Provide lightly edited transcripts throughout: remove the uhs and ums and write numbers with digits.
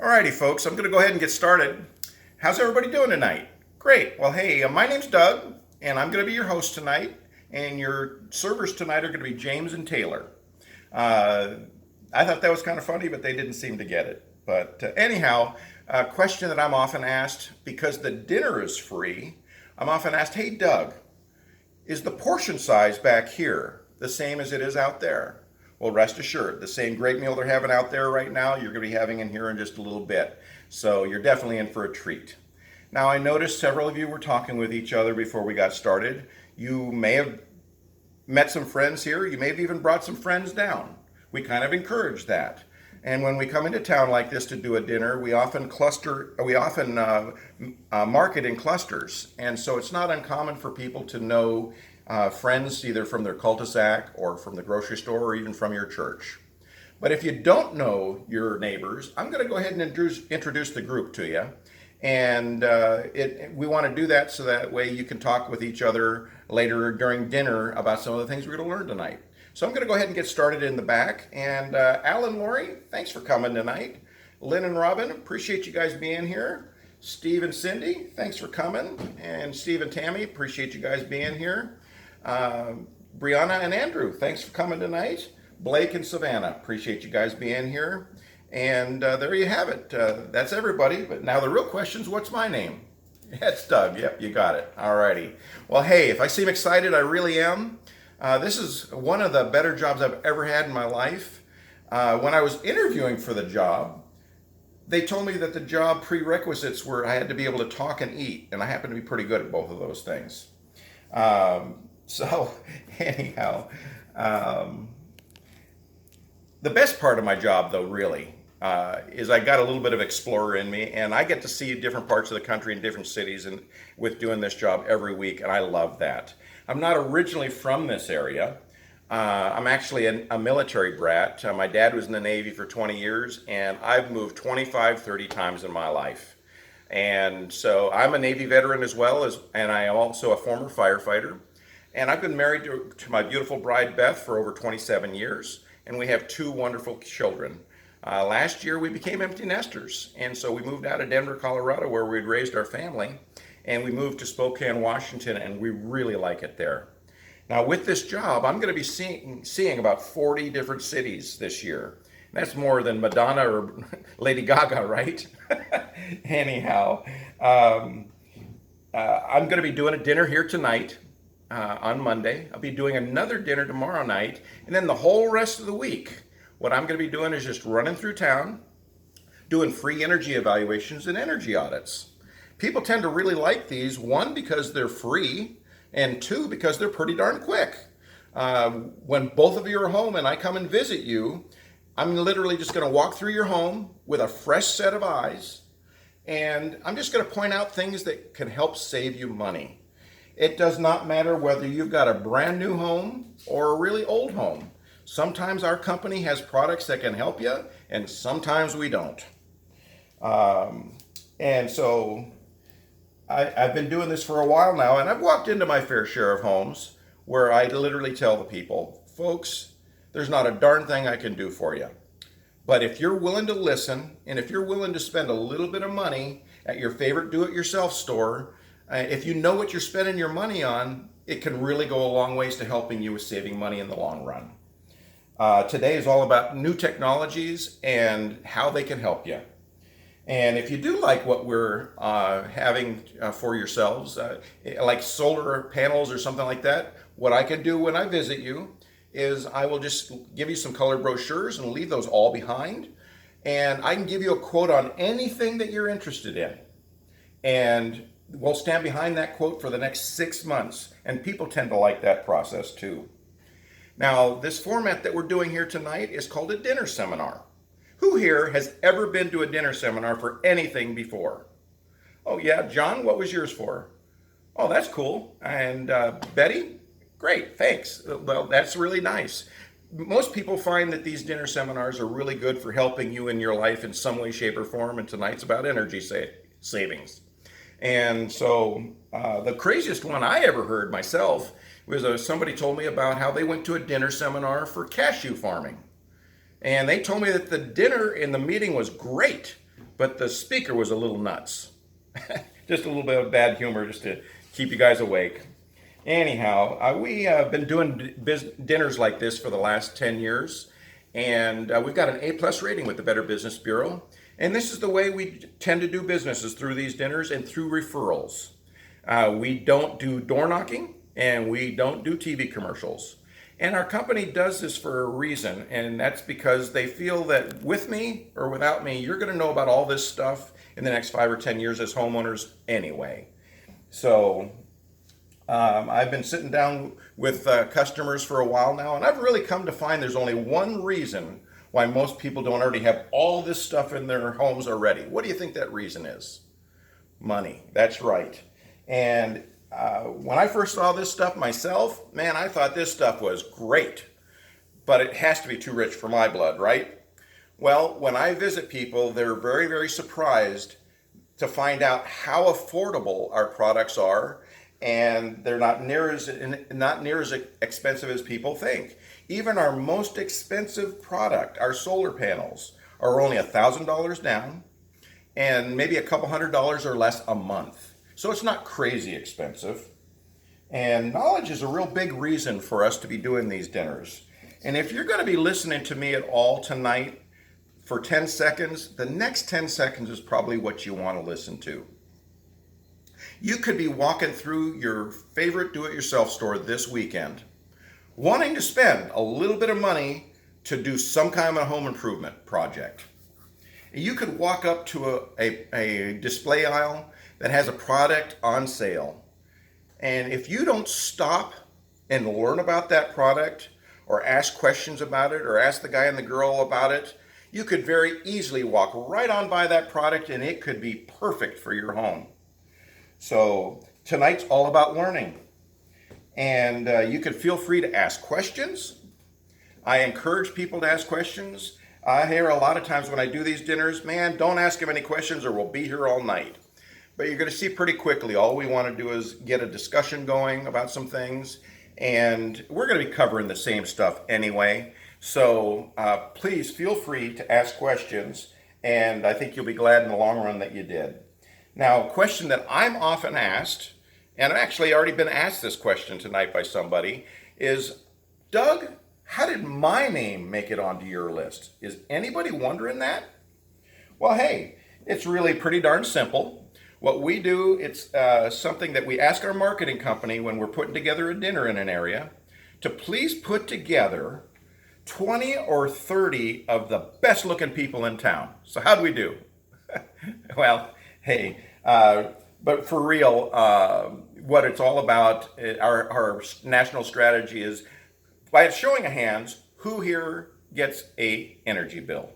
Alrighty, folks, I'm going to go ahead and get started. How's everybody doing tonight? Great. Well, hey, my name's Doug, and I'm going to be your host tonight. And your servers tonight are going to be James and Taylor. Uh, I thought that was kind of funny, but they didn't seem to get it. But anyhow, a question that I'm often asked, because the dinner is free, I'm often asked, hey, Doug, is the portion size back here the same as it is out there? Well, rest assured, the same great meal they're having out there right now, you're going to be having in here in just a little bit. So you're definitely in for a treat. Now, I noticed several of you were talking with each other before we got started. You may have met some friends here. You may have even brought some friends down. We kind of encourage that. And when we come into town like this to do a dinner, we often market in clusters. And so it's not uncommon for people to know friends either from their cul-de-sac or from the grocery store or even from your church. But if you don't know your neighbors, I'm going to go ahead and introduce the group to you. And we want to do that so that way you can talk with each other later during dinner about some of the things we're going to learn tonight. So I'm going to go ahead and get started in the back. And Alan, Lori, thanks for coming tonight. Lynn and Robin, appreciate you guys being here. Steve and Cindy, thanks for coming. And Steve and Tammy, appreciate you guys being here. Brianna and Andrew, thanks for coming tonight. Blake and Savannah, appreciate you guys being here. And there you have it. That's everybody. But now the real question is, what's my name? That's Doug. Yep, you got it. Alrighty. Well, hey, if I seem excited, I really am. This is one of the better jobs I've ever had in my life. When I was interviewing for the job, they told me that the job prerequisites were I had to be able to talk and eat, and I happen to be pretty good at both of those things. So anyhow, the best part of my job, though, really, is I got a little bit of explorer in me, and I get to see different parts of the country and different cities and with doing this job every week, and I love that. I'm not originally from this area. I'm actually a military brat. My dad was in the Navy for 20 years, and I've moved 25, 30 times in my life. And so I'm a Navy veteran as well, and I am also a former firefighter. And I've been married to my beautiful bride, Beth, for over 27 years, and we have two wonderful children. Last year, we became empty nesters, and so we moved out of Denver, Colorado, where we'd raised our family, and we moved to Spokane, Washington, and we really like it there. Now, with this job, I'm going to be seeing about 40 different cities this year. That's more than Madonna or Lady Gaga, right? Anyhow, I'm going to be doing a dinner here tonight on Monday. I'll be doing another dinner tomorrow night, and then the whole rest of the week, what I'm going to be doing is just running through town, doing free energy evaluations and energy audits. People tend to really like these, one, because they're free, and two, because they're pretty darn quick. When both of you are home and I come and visit you, I'm literally just going to walk through your home with a fresh set of eyes, and I'm just going to point out things that can help save you money. It does not matter whether you've got a brand new home or a really old home. Sometimes our company has products that can help you, and sometimes we don't. And so I've been doing this for a while now, and I've walked into my fair share of homes where I literally tell the people, folks, there's not a darn thing I can do for you. But if you're willing to listen, and if you're willing to spend a little bit of money at your favorite do-it-yourself store, if you know what you're spending your money on, it can really go a long ways to helping you with saving money in the long run. Today is all about new technologies and how they can help you. And if you do like what we're having for yourselves, like solar panels or something like that, what I can do when I visit you is I will just give you some color brochures and leave those all behind. And I can give you a quote on anything that you're interested in. And we'll stand behind that quote for the next 6 months. And people tend to like that process too. Now, this format that we're doing here tonight is called a dinner seminar. Who here has ever been to a dinner seminar for anything before? Oh yeah, John, what was yours for? Oh, that's cool. And Betty? Great, thanks. Well, that's really nice. Most people find that these dinner seminars are really good for helping you in your life in some way, shape, or form, and tonight's about energy savings. And so the craziest one I ever heard myself was somebody told me about how they went to a dinner seminar for cashew farming. And they told me that the dinner in the meeting was great, but the speaker was a little nuts. Just a little bit of bad humor just to keep you guys awake. Anyhow, we have been doing dinners like this for the last 10 years, and we've got an A+ rating with the Better Business Bureau. And this is the way we tend to do business, is through these dinners and through referrals. We don't do door knocking, and we don't do TV commercials. And our company does this for a reason, and that's because they feel that with me or without me, you're going to know about all this stuff in the next 5 or 10 years as homeowners anyway. So I've been sitting down with customers for a while now, and I've really come to find there's only one reason why most people don't already have all this stuff in their homes already. What do you think that reason is? Money. That's right. And when I first saw this stuff myself, man, I thought this stuff was great, but it has to be too rich for my blood, right? Well, when I visit people, they're very, very surprised to find out how affordable our products are, and they're not near as expensive as people think. Even our most expensive product, our solar panels, are only $1,000 down, and maybe a couple $100 or less a month. So it's not crazy expensive. And knowledge is a real big reason for us to be doing these dinners. And if you're going to be listening to me at all tonight for 10 seconds, the next 10 seconds is probably what you want to listen to. You could be walking through your favorite do-it-yourself store this weekend, wanting to spend a little bit of money to do some kind of a home improvement project. You could walk up to a display aisle that has a product on sale. And if you don't stop and learn about that product or ask questions about it or ask the guy and the girl about it, you could very easily walk right on by that product and it could be perfect for your home. So tonight's all about learning. And you can feel free to ask questions. I encourage people to ask questions. I hear a lot of times when I do these dinners, man, don't ask them any questions or we'll be here all night. But you're going to see pretty quickly, all we want to do is get a discussion going about some things, and we're going to be covering the same stuff anyway. So please feel free to ask questions, and I think you'll be glad in the long run that you did. Now, a question that I'm often asked, and I've actually already been asked this question tonight by somebody, is, Doug, how did my name make it onto your list? Is anybody wondering that? Well, hey, it's really pretty darn simple. What we do, it's something that we ask our marketing company when we're putting together a dinner in an area to please put together 20 or 30 of the best looking people in town. So how do we do? Well, hey, but for real, what it's all about, our national strategy is, by showing of hands, who here gets a energy bill?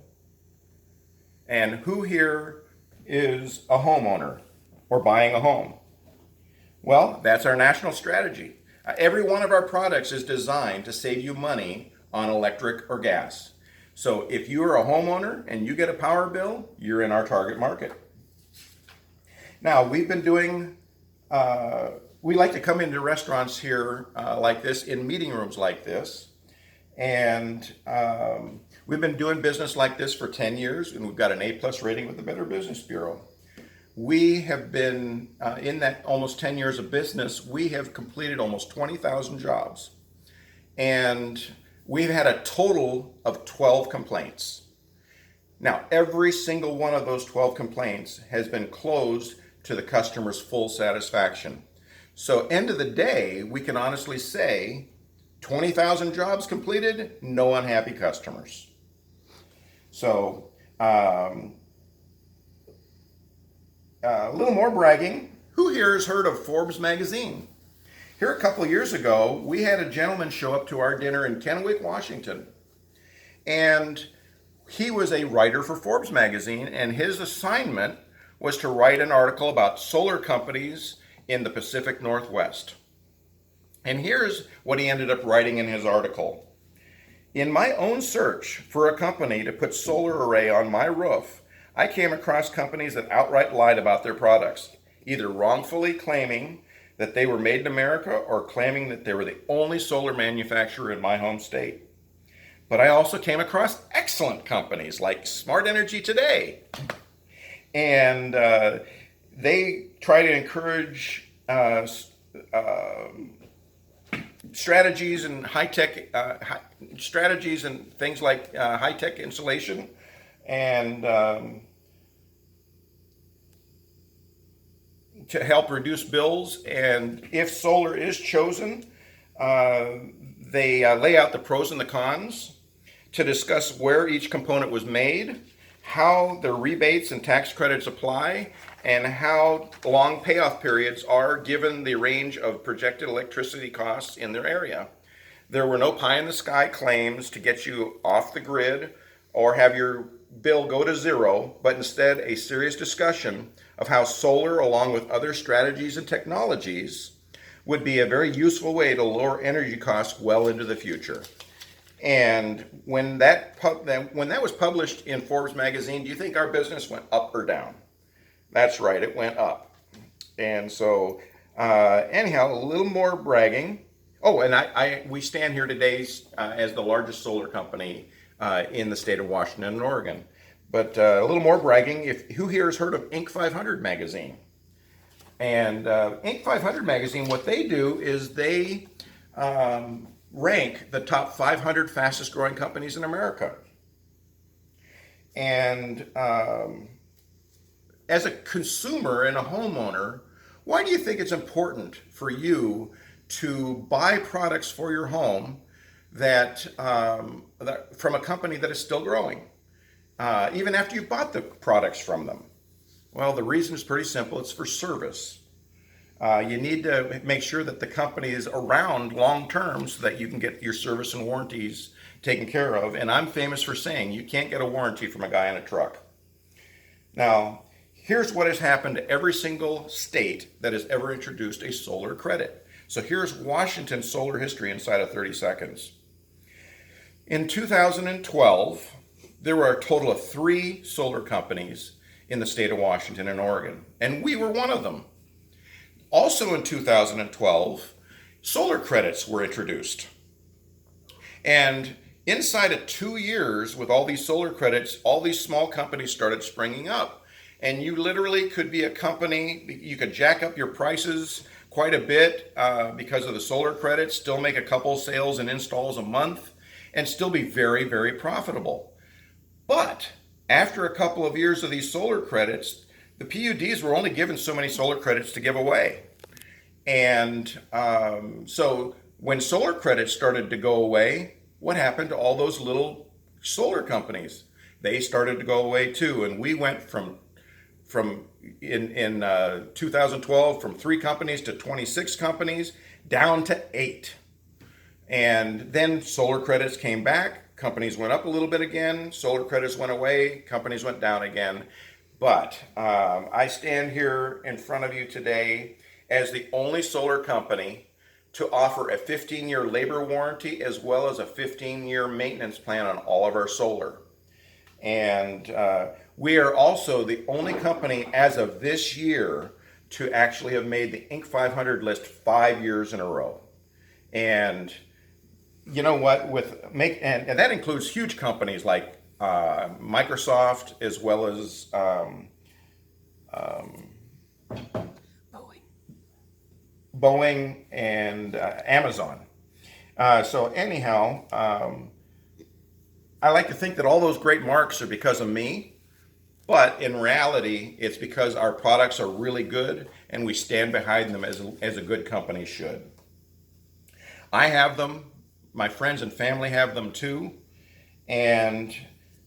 And who here is a homeowner or buying a home? Well, that's our national strategy. Every one of our products is designed to save you money on electric or gas. So if you are a homeowner and you get a power bill, you're in our target market. Now, we've been doing, we like to come into restaurants here like this, in meeting rooms like this. And we've been doing business like this for 10 years, and we've got an A+ rating with the Better Business Bureau. We have been, in that almost 10 years of business, we have completed almost 20,000 jobs. And we've had a total of 12 complaints. Now, every single one of those 12 complaints has been closed to the customer's full satisfaction. So, end of the day, we can honestly say 20,000 jobs completed, no unhappy customers. So, a little more bragging. Who here has heard of Forbes magazine? Here a couple of years ago, we had a gentleman show up to our dinner in Kennewick, Washington. And he was a writer for Forbes magazine, and his assignment was to write an article about solar companies in the Pacific Northwest. And here's what he ended up writing in his article. In my own search for a company to put solar array on my roof, I came across companies that outright lied about their products, either wrongfully claiming that they were made in America or claiming that they were the only solar manufacturer in my home state. But I also came across excellent companies like Smart Energy Today. And they try to encourage strategies and strategies and things like high-tech insulation and to help reduce bills. And if solar is chosen, they lay out the pros and the cons to discuss where each component was made, how the rebates and tax credits apply, and how long payoff periods are given the range of projected electricity costs in their area. There were no pie in the sky claims to get you off the grid or have your bill go to zero, but instead a serious discussion of how solar, along with other strategies and technologies, would be a very useful way to lower energy costs well into the future. And when that was published in Forbes magazine, do you think our business went up or down? That's right, it went up. And so, anyhow, a little more bragging. Oh, and we stand here today as the largest solar company in the state of Washington and Oregon. But a little more bragging. Who here has heard of Inc. 500 magazine? And Inc. 500 magazine, what they do is they rank the top 500 fastest growing companies in America. And as a consumer and a homeowner, why do you think it's important for you to buy products for your home that from a company that is still growing, even after you bought the products from them? Well, the reason is pretty simple. It's for service. You need to make sure that the company is around long term so that you can get your service and warranties taken care of. And I'm famous for saying you can't get a warranty from a guy in a truck. Now, here's what has happened to every single state that has ever introduced a solar credit. So here's Washington's solar history inside of 30 seconds. In 2012, there were a total of 3 solar companies in the state of Washington and Oregon, and we were one of them. Also in 2012, solar credits were introduced. And inside of 2 years, with all these solar credits, all these small companies started springing up. And you literally could be a company, you could jack up your prices quite a bit because of the solar credits, still make a couple sales and installs a month, and still be very, very profitable. But after a couple of years of these solar credits, the PUDs were only given so many solar credits to give away. And so when solar credits started to go away, what happened to all those little solar companies? They started to go away too. And we went from in 2012 from 3 companies to 26 companies down to 8. And then solar credits came back, companies went up a little bit again, solar credits went away, companies went down again. But I stand here in front of you today as the only solar company to offer a 15-year labor warranty as well as a 15-year maintenance plan on all of our solar. And we are also the only company as of this year to actually have made the Inc. 500 list 5 years in a row. And you know what? And that includes huge companies like Microsoft as well as Boeing and Amazon. So anyhow, I like to think that all those great marks are because of me, but in reality, it's because our products are really good and we stand behind them as a good company should. I have them. My friends and family have them too. And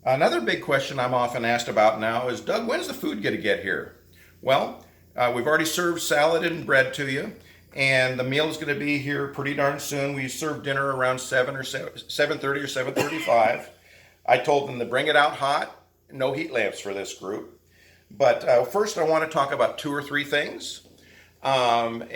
another big question I'm often asked about now is, Doug, when's the food going to get here? Well, we've already served salad and bread to you, and the meal is going to be here pretty darn soon. We serve dinner around 7 or 7:30 or 7:35. I told them to bring it out hot. No heat lamps for this group. But first I want to talk about 2 or 3 things. Then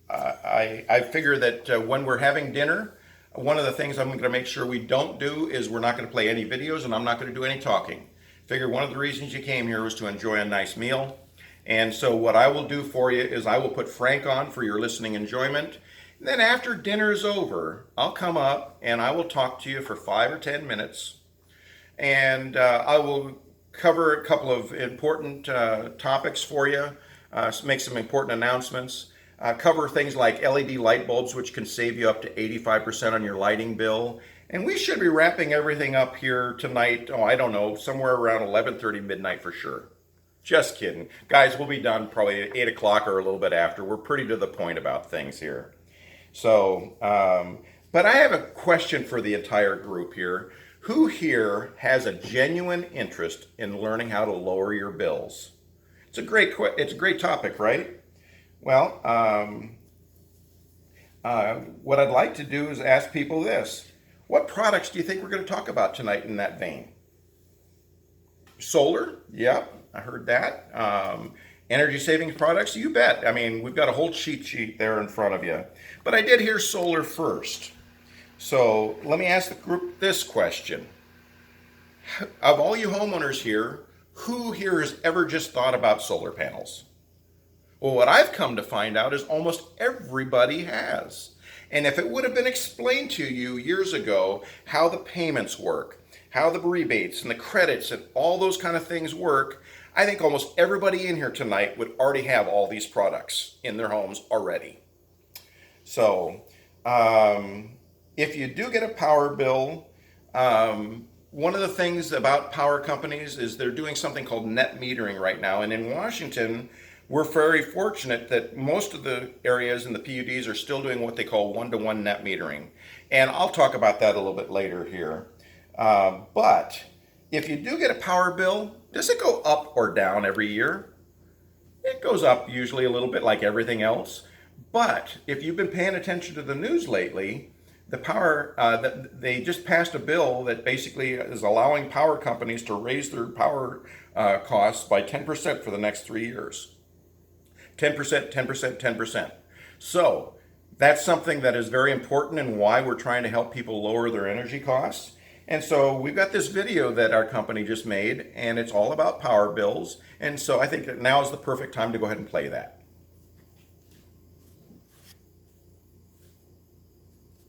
I figure that when we're having dinner, one of the things I'm going to make sure we don't do is we're not going to play any videos and I'm not going to do any talking. Figure one of the reasons you came here was to enjoy a nice meal. And so what I will do for you is I will put Frank on for your listening enjoyment. And then after dinner is over, I'll come up and I will talk to you for 5 or 10 minutes. And I will cover a couple of important topics for you, make some important announcements, cover things like LED light bulbs, which can save you up to 85% on your lighting bill. And we should be wrapping everything up here tonight, oh, I don't know, somewhere around 11:30 midnight for sure. Just kidding. Guys, we'll be done probably at 8 o'clock or a little bit after. We're pretty to the point about things here. So, but I have a question for the entire group here. Who here has a genuine interest in learning how to lower your bills? It's a great topic, right? Well, what I'd like to do is ask people this. What products do you think we're going to talk about tonight in that vein? Solar? Yep, I heard that. Energy savings products? You bet. I mean, we've got a whole cheat sheet there in front of you. But I did hear solar first. So let me ask the group this question. Of all you homeowners here, who here has ever just thought about solar panels? Well, what I've come to find out is almost everybody has. And if it would have been explained to you years ago how the payments work, how the rebates and the credits and all those kind of things work, I think almost everybody in here tonight would already have all these products in their homes already. So, if you do get a power bill, one of the things about power companies is they're doing something called net metering right now. And in Washington, we're very fortunate that most of the areas in the PUDs are still doing what they call one-to-one net metering. And I'll talk about that a little bit later here. But if you do get a power bill, does it go up or down every year? It goes up usually a little bit like everything else. But if you've been paying attention to the news lately, they just passed a bill that basically is allowing power companies to raise their power costs by 10% for the next 3 years. 10%, 10%, 10%. So that's something that is very important and why we're trying to help people lower their energy costs. And so we've got this video that our company just made, and it's all about power bills. And so I think that now is the perfect time to go ahead and play that.